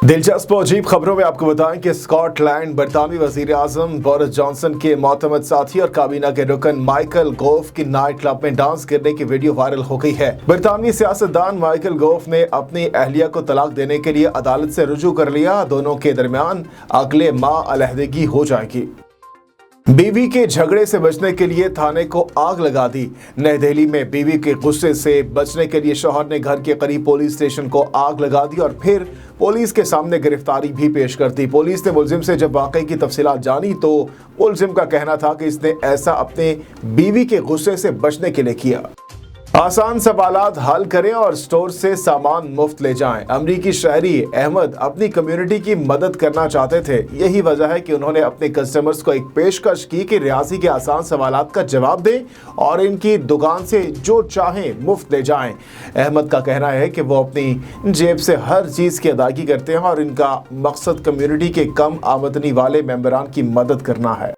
दिलचस्प और अजीब खबरों में आपको बताएं कि स्कॉटलैंड बरतानवी वजीर आजम बोरिस जॉनसन के मोतमद साथी और काबीना के रुकन माइकल गोव की नाइट क्लब में डांस करने की वीडियो वायरल हो गई है। बरतानवी सियासतदान माइकल गोव ने अपनी अहलिया को तलाक देने के लिए अदालत से रुजू कर लिया। दोनों के दरमियान अगले माह अलहदगी हो जाएगी। बीवी के झगड़े से बचने के लिए थाने को आग लगा दी। नई दिल्ली में बीवी के गुस्से से बचने के लिए शौहर ने घर के करीब पुलिस स्टेशन को आग लगा दी और फिर पुलिस के सामने गिरफ्तारी भी पेश कर दी। पुलिस ने मुलजिम से जब वाकई की तफसीलात जानी तो मुलजिम का कहना था कि इसने ऐसा अपने बीवी के गुस्से से बचने के लिए किया। आसान सवालात हल करें और स्टोर से सामान मुफ्त ले जाएं। अमरीकी शहरी अहमद अपनी कम्युनिटी की मदद करना चाहते थे। यही वजह है कि उन्होंने अपने कस्टमर्स को एक पेशकश की कि रियासी के आसान सवालात का जवाब दें और इनकी दुकान से जो चाहें मुफ्त ले जाएं। अहमद का कहना है कि वो अपनी जेब से हर चीज़ की अदायगी करते हैं और इनका मकसद कम्युनिटी के कम आमदनी वाले मेंबरान की मदद करना है।